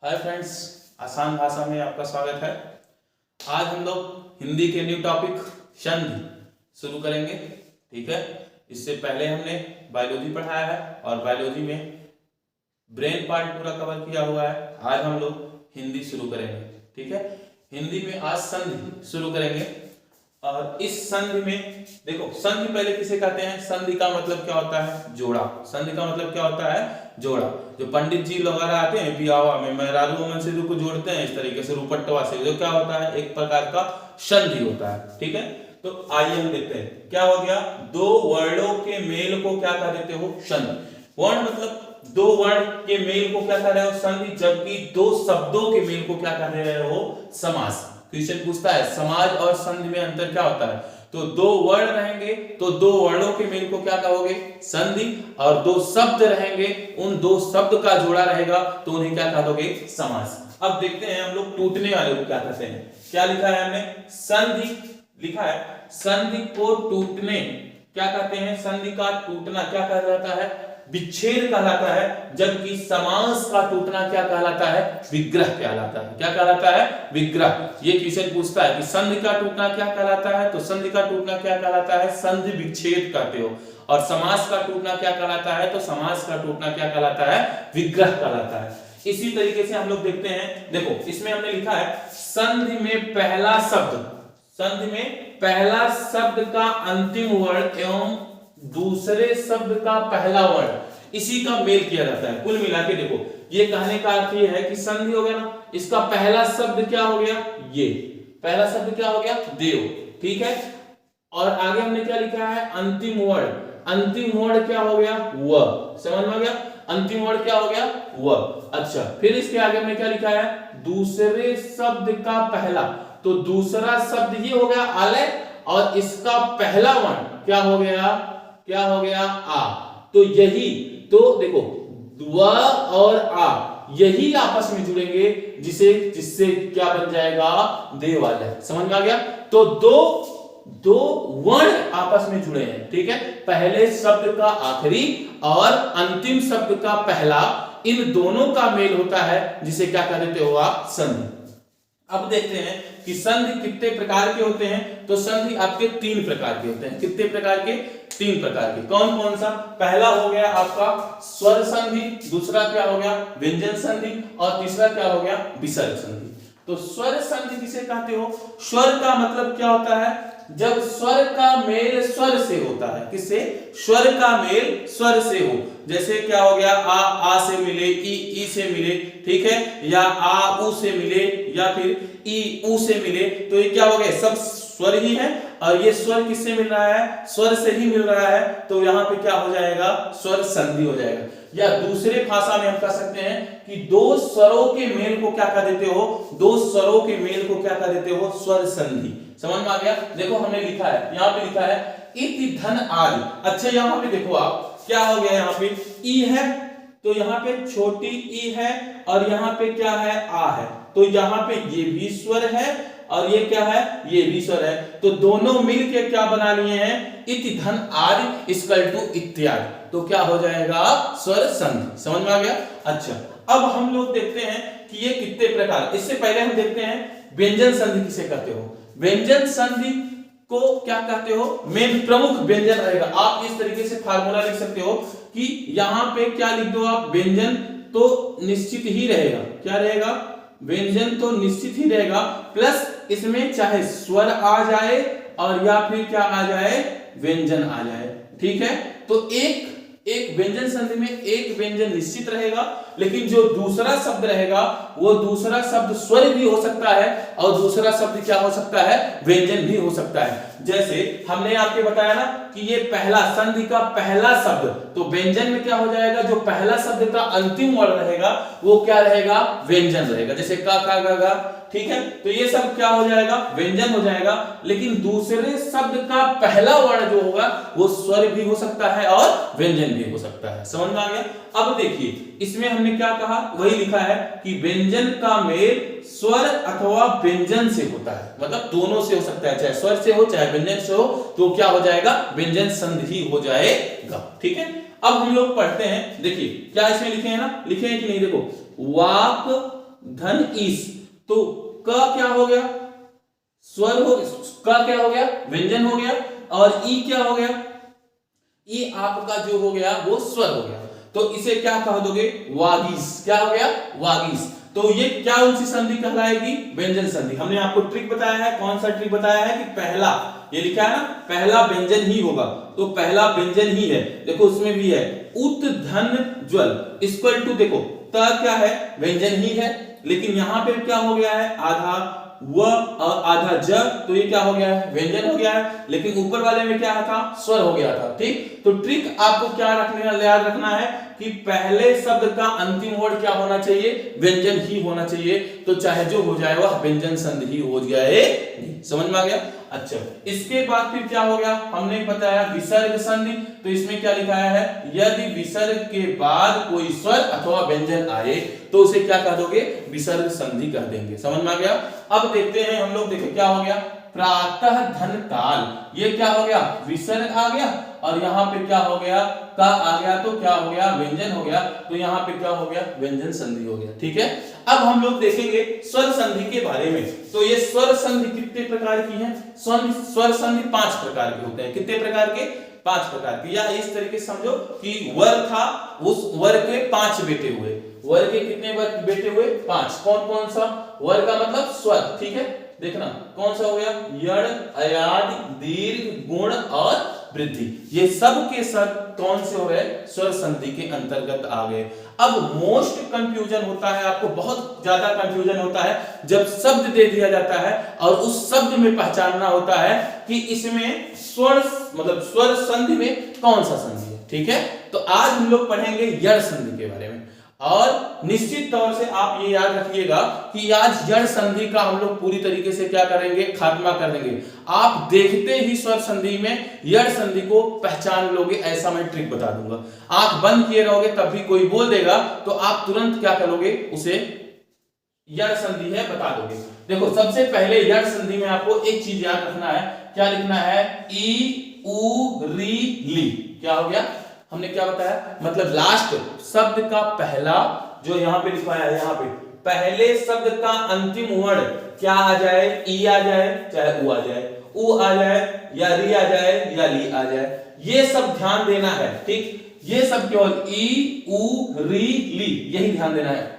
Hi friends, आसान भाषा में आपका स्वागत है। आज हम लोग हिंदी के न्यू टॉपिक संधि शुरू करेंगे। ठीक है, इससे पहले हमने बायोलॉजी पढ़ाया है और बायोलॉजी में ब्रेन पार्ट पूरा कवर किया हुआ है। आज हम लोग हिंदी शुरू करेंगे। ठीक है, हिंदी में आज संधि शुरू करेंगे और इस संधि में देखो, संधि पहले किसे कहते हैं? संधि का मतलब क्या होता है? जोड़ा। संधि का मतलब क्या होता है? जोड़ा। जो पंडित जी वगैरह आते हैं बियाह में मेहरारू मन से को जोड़ते हैं इस तरीके से रुपट्टवा से, जो क्या होता है? एक प्रकार का संधि होता है। ठीक है, तो आइए हम देखते हैं क्या हो गया। दो वर्णों के मेल को क्या कह देते हो? संधि। वर्ण मतलब दो वर्ण के मेल को क्या कह रहे हो? संधि। जबकि दो शब्दों के मेल को क्या कह रहे हो? समास। क्वेश्चन पूछता है समाज और संधि में अंतर क्या होता है? तो दो वर्ण रहेंगे तो दो वर्णों के मेल को क्या कहोगे? संधि। और दो शब्द रहेंगे, उन दो शब्द का जोड़ा रहेगा तो उन्हें क्या कह दोगे? समास। अब देखते हैं हम लोग टूटने वाले को क्या कहते हैं। क्या लिखा है हमने? संधि लिखा है। संधि को टूटने क्या कहते हैं? संधि का टूटना क्या कहा जाता है? विच्छेद कहलाता है। जबकि समास का टूटना क्या कहलाता है? विग्रह कहलाता है। क्या कहलाता है? विग्रह। ये क्वेश्चन पूछता है कि संधि का टूटना क्या कहलाता है? तो संधि का टूटना क्या कहलाता है? संधि विच्छेद कहते हो। और समास का टूटना क्या कहलाता है? तो समास का टूटना क्या कहलाता है? विग्रह कहलाता है। इसी तरीके से हम लोग देखते हैं, देखो इसमें हमने लिखा है संधि में पहला शब्द, संधि में पहला शब्द का अंतिम वर्ण एवं दूसरे शब्द का पहला वर्ण, इसी का मेल किया जाता है। कुल मिला के देखो, ये कहने का अर्थ ये है कि संधि हो गया ना, इसका पहला शब्द क्या हो गया? ये पहला शब्द क्या हो गया? देव। ठीक है, और आगे हमने क्या लिखा है? अंतिम वर्ण। अंतिम वर्ण क्या हो गया? व। समझ में आ गया? अंतिम वर्ण क्या हो गया? व। अच्छा, फिर इसके आगे हमने क्या लिखा है? दूसरे शब्द का पहला। तो दूसरा शब्द ये हो गया आलय, और इसका पहला वर्ण क्या हो गया? क्या हो गया? आ। तो यही, तो देखो व और आ यही आपस में जुड़ेंगे, जिससे क्या बन जाएगा? देवालय। समझ में आ गया? तो दो वर्ण आपस में जुड़े हैं। ठीक है, पहले शब्द का आखिरी और अंतिम शब्द का पहला, इन दोनों का मेल होता है, जिसे क्या कह देते हो आप? संधि। अब देखते हैं कि संधि कितने प्रकार के होते हैं। तो संधि आपके तीन प्रकार के होते हैं। कितने प्रकार के? तीन प्रकार के। कौन कौन सा? पहला हो गया आपका स्वर संधि, दूसरा क्या हो गया? व्यंजन संधि, और तीसरा क्या हो गया? विसर्ग संधि। तो स्वर संधि किसे कहते हो? स्वर का मतलब क्या होता है? जब स्वर का मेल स्वर से होता है। किससे? स्वर का मेल स्वर से हो। जैसे क्या हो गया? आ से मिले, ई से मिले, ठीक है, या आ ऊ से मिले, या फिर ई ऊ से मिले, तो ये क्या हो गया? सब स्वर ही है। और ये स्वर किससे मिल रहा है? स्वर से ही मिल रहा है। तो यहां पे क्या हो जाएगा? स्वर संधि हो जाएगा। या दूसरे भाषा में हम कह सकते हैं कि दो स्वरों के मेल को क्या कह देते हो? दो स्वरों के मेल को क्या कह देते हो? स्वर संधि। समझ में आ गया? देखो हमने लिखा है, यहां पे लिखा है इति धन आदि। अच्छा, यहां पे देखो आप, क्या हो गया? यहां पे ई है, तो यहां पे छोटी ई है, और यहां पे क्या है? आ है। तो यहां पे ये भी स्वर है और ये क्या है? ये भी स्वर है। तो दोनों मिलके क्या बना लिए हैं? इति धन आदि इक्वल टू इत्यादि। तो क्या हो जाएगा? स्वर संधि। समझ में आ गया? अच्छा, अब हम लोग देखते हैं कि ये कितने प्रकार। इससे पहले हम देखते हैं व्यंजन संधि किसे कहते हो। व्यंजन संधि को क्या कहते हो? मेन प्रमुख व्यंजन रहेगा। आप इस तरीके से फार्मूला लिख सकते हो कि यहां पे क्या लिख दो आप? व्यंजन तो निश्चित ही रहेगा। क्या रहेगा? व्यंजन तो निश्चित ही रहेगा, प्लस इसमें चाहे स्वर आ जाए और या फिर क्या आ जाए? व्यंजन आ जाए। ठीक है, तो एक व्यंजन संधि में एक व्यंजन निश्चित रहेगा, लेकिन जो दूसरा शब्द रहेगा वो दूसरा शब्द स्वर भी हो सकता है और दूसरा शब्द क्या हो सकता है? व्यंजन भी हो सकता है। जैसे हमने आपके बताया ना कि ये पहला संधि का पहला शब्द, तो व्यंजन में क्या हो जाएगा? जो पहला शब्द का अंतिम वर्ण रहेगा वो क्या रहेगा? व्यंजन रहेगा। जैसे का, गा, गा। ठीक है, तो ये सब क्या हो जाएगा? व्यंजन हो जाएगा। लेकिन दूसरे शब्द का पहला वर्ण जो होगा वो स्वर भी हो सकता है और व्यंजन भी हो सकता है। समझ में आ गया? अब देखिए, इसमें हमने क्या कहा? वही लिखा है कि व्यंजन का मेल स्वर अथवा व्यंजन से होता है। मतलब दोनों से हो सकता है, चाहे स्वर से हो चाहे व्यंजन से हो, तो क्या हो जाएगा? व्यंजन संधि ही हो जाएगा। ठीक है, अब हम लोग पढ़ते हैं। देखिए क्या इसमें लिखे हैं ना? लिखे हैं कि नहीं? देखो, वाक धन ईस, तो क क्या हो गया, स्वर हो, क क्या हो गया, व्यंजन हो गया, और ई क्या हो गया, ई आपका जो हो गया वो स्वर हो गया, तो इसे क्या कह दोगे, वागीस। क्या हो गया, वागीस। तो ये क्या उनसी संधि कहलाएगी, व्यंजन संधि। हमने आपको ट्रिक बताया है, कौन सा ट्रिक बताया है कि पहला, ये लिखा है ना, पहला व्यंजन ही होगा, तो पहला व्यंजन ही है। देखो उसमें भी है उत धन ज्वल इक्वल टू, देखो त क्या है, व्यंजन ही है, लेकिन यहां पे क्या हो गया है, आधा व और आधा ज, तो ये क्या हो गया है, व्यंजन हो गया है, लेकिन ऊपर वाले में क्या था, स्वर हो गया था। ठीक, तो ट्रिक आपको क्या रखने, याद रखना है कि पहले शब्द का अंतिम वर्ड क्या होना चाहिए, व्यंजन ही होना चाहिए, तो चाहे जो हो जाए वह व्यंजन संधि ही हो जाए। समझ में आ गया। अच्छा, इसके बाद फिर क्या हो गया, हमने बताया विसर्ग संधि, तो इसमें क्या लिखाया है, यदि विसर्ग के बाद कोई स्वर अथवा व्यंजन आए तो उसे क्या कह दोगे, विसर्ग संधि कह देंगे। समझ में आ गया। अब देखते हैं हम लोग, देखो क्या हो गया, प्रातः धन काल, ये क्या हो गया, विसर्ग आ गया, और यहां पे क्या हो गया, का आ गया, तो क्या हो गया, व्यंजन हो गया, तो यहां पे क्या हो गया, व्यंजन संधि हो गया। ठीक है, अब हम लोग देखेंगे स्वर संधि के बारे में। तो ये स्वर संधि कितने प्रकार की है, स्वर संधि 5 प्रकार के होते हैं। कितने प्रकार के, 5 प्रकार के, या इस तरीके से समझो कि वर था, उस वर के 5 बेटे हुए, वर के कितने बेटे हुए, 5। कौन कौन सा, वर का मतलब स्वर, ठीक है, देखना कौन सा हो गया, यड़, अयाद, दीर्घ, गुण और वृद्धि, ये सब के सब कौन से हो गए, स्वर संधि के अंतर्गत आ गए। अब मोस्ट कंफ्यूजन होता है, आपको बहुत ज्यादा कंफ्यूजन होता है जब शब्द दे दिया जाता है और उस शब्द में पहचानना होता है कि इसमें स्वर, मतलब स्वर संधि में कौन सा संधि है। ठीक है, तो आज हम लोग पढ़ेंगे यड़ संधि के बारे में, और निश्चित तौर से आप ये याद रखिएगा कि आज यड़ संधि का हम लोग पूरी तरीके से क्या करेंगे, खात्मा कर देंगे। आप देखते ही स्वर संधि में यड़ संधि को पहचान लोगे, ऐसा मैं ट्रिक बता दूंगा। आंख बंद किए रहोगे तब भी कोई बोल देगा तो आप तुरंत क्या करोगे, उसे यड़ संधि है बता दोगे। देखो सबसे पहले यड़ संधि में आपको एक चीज याद रखना है, क्या लिखना है, ई उ री ली। क्या हो गया, हमने क्या बताया, मतलब लास्ट शब्द का पहला जो यहां पे लिखा है, यहां पे पहले शब्द का अंतिम वर्ण क्या आ जाए, ई आ जाए, चाहे उ आ जाए, उ आ जाए, या री आ जाए, या ली आ जाए, ये सब ध्यान देना है। ठीक, ये सब केवल ई उ री ली, यही ध्यान देना है।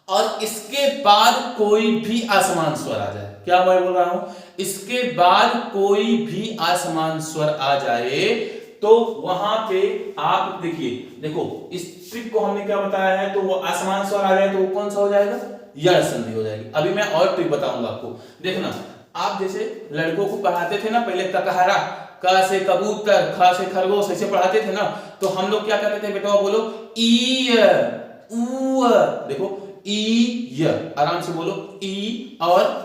और इसके बाद कोई भी असमान स्वर आ जाए, क्या मैं बोल रहा हूं, इसके बाद कोई भी असमान स्वर आ जाए तो वहां पे आप देखिए, देखो इस ट्रिक को हमने क्या बताया है, तो वो असमान स्वर आ जाए तो वो कौन सा हो जाएगा, यड़ संधि हो जाएगी। अभी मैं और ट्रिक बताऊंगा आपको, देखना आप जैसे लड़कों को पढ़ाते थे ना पहले, तकहरा, क से कबूतर, ख से खरगोश, ऐसे पढ़ाते थे ना, तो हम लोग क्या करते थे, बेटा बोलो ई उ, देखो ई य, आराम से बोलो ई और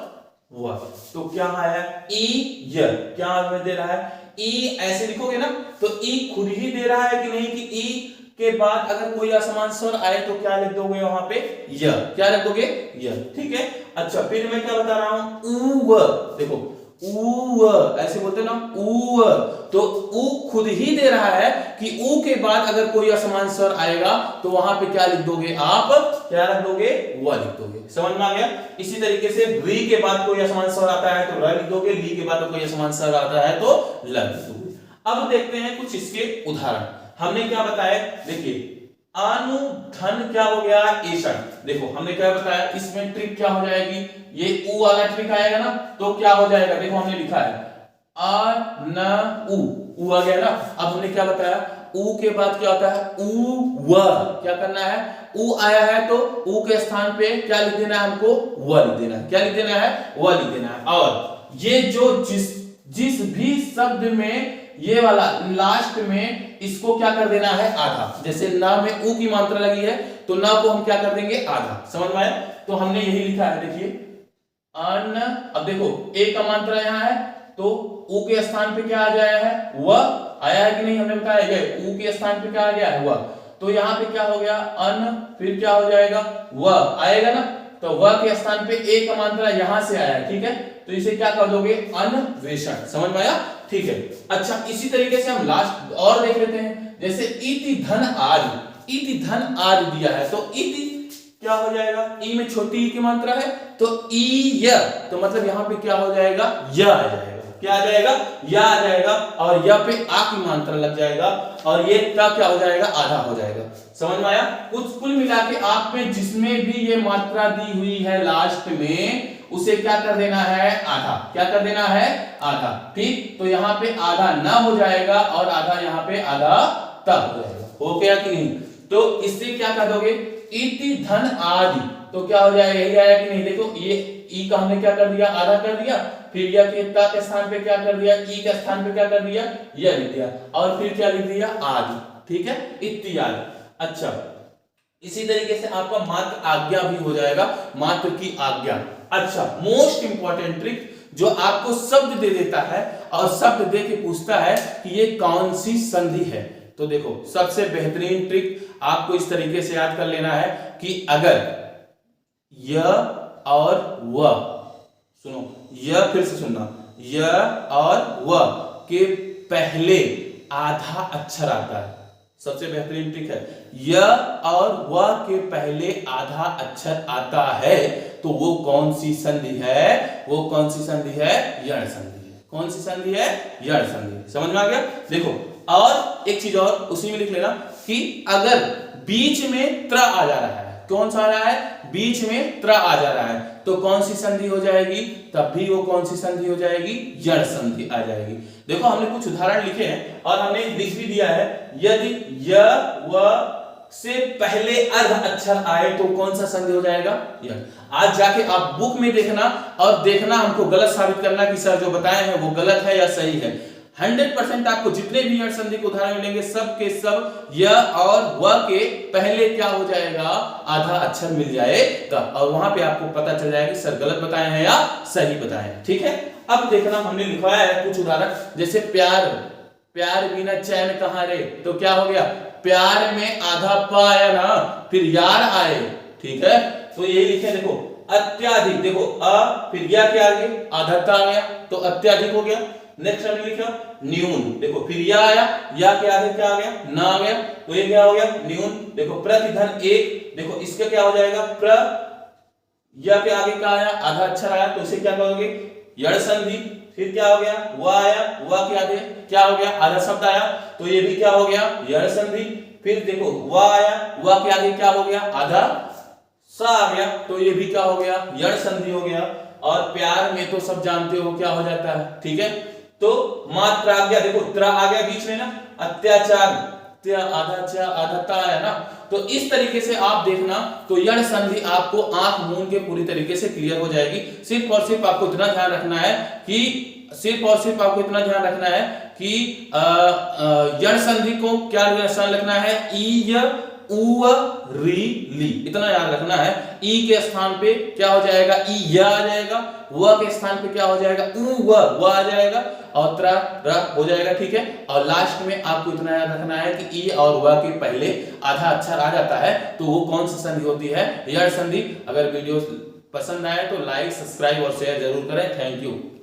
व, तो क्या आया, ई य, क्या दे रहा है, ई ऐसे लिखोगे ना तो ई खुद ही दे रहा है कि नहीं, कि ई के बाद अगर कोई असमान स्वर आए तो क्या लिख दोगे वहां पे, य, क्या लिख दोगे, य। ठीक है, अच्छा फिर मैं क्या बता रहा हूं, उ व, देखो उ व ऐसे बोलते ना, उ व, तो उ खुद ही दे रहा है कि उ के बाद अगर कोई असमान स्वर आएगा तो वहां पे क्या लिख दोगे आप, क्या लिख दोगे, व लिख दोगे। समझ में आ गया। इसी तरीके से री के बाद कोई असमान स्वर आता है तो र लिख दोगे, ली के बाद कोई असमान स्वर आता है तो ल लिख दोगे। अब देखते हैं कुछ इसके उदाहरण। हमने क्या बताया, देखिए अनुधन क्या हो गया, एषण, देखो हमने क्या बताया, इसमें ट्रिक क्या हो जाएगी, ये उ वाला ट्रिक आएगा ना तो क्या हो जाएगा, देखो हमने लिखा है अ न उ, उ आ गया ना। अब हमने क्या बताया, उ के बाद क्या होता है, उ व, क्या करना है, उ आया है तो उ के स्थान पे क्या लिख देना है, हमको व लिख देना है, क्या लिख देना है, व लिख देना है। और ये जो जिस भी शब्द में ये वाला लास्ट में इसको क्या कर देना है, आधा, जैसे ना में उ की मात्रा लगी है तो ना को हम क्या कर देंगे, आधा। समझ में आया, तो हमने यही लिखा है, देखिए अन, अब देखो ए का मात्रा यहाँ है तो उ के स्थान पे क्या आ जाया है, व आया है कि नहीं, हमने बताया गया उ के स्थान पे क्या आ गया है, व, तो यहाँ पे क्या हो गया, अन, फिर क्या हो जाएगा, व आएगा ना, तो व के स्थान पे ए का मात्रा यहां से आया है। ठीक है, तो इसे क्या कर दोगे, अन्वेषण। समझ में आया, ठीक है। अच्छा इसी तरीके से हम लास्ट और देख लेते हैं, जैसे इति धन आदि, इति धन आदि दिया है तो इति क्या क्या हो जाएगा, ई में छोटी ई की मात्रा है तो ई य, तो मतलब यहाँ पे क्या हो जाएगा, य आ जाएगा। क्या आ जाएगा, य आ जाएगा, और य पे आ की मात्रा लग जाएगा, और ये ता क्या हो जाएगा, आधा हो जाएगा। समझ में आया? कुल मिला के आप में जिसमें भी ये मात्रा दी हुई है लास्ट में, उसे क्या कर देना है, आधा। क्या कर देना है, आधा। ठीक, तो यहाँ पे आधा न हो जाएगा और आधा यहाँ पे आधा ता हो जाएगा। हो गया कि नहीं? तो इससे क्या कर दोगे, इति धन आदि, तो क्या हो जाएगा, यही आया कि नहीं? देखो ये ई का हमने क्या कर दिया, आधा कर दिया, फिर या के ता के स्थान पे क्या कर दिया, ई के स्थान पे क्या कर दिया, यह लिख दिया, और फिर क्या लिख दिया, आदि। ठीक है, इत्यादि। अच्छा, इसी तरीके से आपका मात्र आज्ञा भी हो जाएगा, मात्र की आज्ञा। अच्छा, मोस्ट इंपॉर्टेंट ट्रिक जो आपको शब्द दे देता है और शब्द दे के पूछता है कि ये कौन सी संधि है। तो देखो, सबसे बेहतरीन ट्रिक आपको इस तरीके से याद कर लेना है कि अगर य और व, सुनो, य फिर से सुनना, य और व के पहले आधा अक्षर आता है, सबसे बेहतरीन ट्रिक है, य और व के पहले आधा अक्षर आता है, तो वो कौन सी संधि है, वो कौन सी संधि है, यण संधि है। कौन सी संधि है, यण संधि। समझ में आ गया? देखो, और एक चीज और उसी में लिख लेना कि अगर बीच में त्र आ जा रहा है, कौन सा आ रहा है, बीच में त्र आ जा रहा है, तो कौन सी संधि हो जाएगी, तब भी वो कौन सी संधि हो जाएगी, यण संधि आ जाएगी। देखो, हमने कुछ उदाहरण लिखे हैं और हमने लिख भी दिया है, यदि य व से पहले अर्ध अक्षर आए तो कौन सा संधि हो जाएगा, यण। आज जाके आप बुक में देखना और देखना, हमको गलत साबित करना कि सर जो बताए हैं वो गलत है या सही है। 100% आपको जितने भी यण संधि के उदाहरण मिलेंगे, सब के सब य और व के पहले क्या हो जाएगा, आधा अक्षर मिल जाएगा, और वहां पे आपको पता चल जाएगा कि सर गलत बताए हैं या सही बताए हैं। ठीक है, अब देखना, हमने लिखवाया है कुछ उदाहरण, जैसे प्यार, प्यार बिना चैन कहां रे, तो क्या हो गया, प्यार में आधा प आया ना, फिर यार आए। ठीक है, तो यही लिखे, देखो अत्याधिक, देखो अ फिर या के आगे आधा ता आ गया तो अत्याधिक हो गया। नेक्स्ट हमने लिखा न्यून, देखो फिर या आया, या के आगे क्या आ गया, ना आ गया, तो ये क्या हो गया, न्यून। देखो प्रतिधन एक, देखो इसका क्या हो जाएगा, प्र, या के आगे क्या आया, आधा अक्षर आया, तो इसे क्या कहोगे, यण संधि। फिर क्या हो गया, व आया, व के आगे क्या हो गया, आधा शब्द आया, तो ये भी क्या हो गया, यण संधि। फिर देखो व आया, व के आगे क्या हो गया, आधा स आ गया, तो ये भी क्या हो गया, यण संधि हो गया। और प्यार में तो सब जानते हो क्या हो जाता है। ठीक है, तो मात्रा आ गया, देखो त्र आ गया बीच में ना, अत्याचार, आधा आधा है ना, तो इस तरीके से आप देखना, तो यण संधि आपको आंख मूंद के पूरी तरीके से क्लियर हो जाएगी। सिर्फ और सिर्फ आपको इतना ध्यान रखना है कि यण संधि को क्या रखना है, ई य उ री ली, इतना याद रखना है। ई के स्थान पे क्या हो जाएगा, ई य आ जाएगा, व के स्थान पे क्या हो जाएगा, उ व आ जाएगा, और त्र र हो जाएगा। ठीक है, और लास्ट में आपको इतना याद रखना है कि ई और व के पहले आधा अक्षर आ जाता है, तो वो कौन सी संधि होती है, यण संधि। अगर वीडियो पसंद आए तो लाइक, सब्सक्राइब और शेयर जरूर करें। Thank you.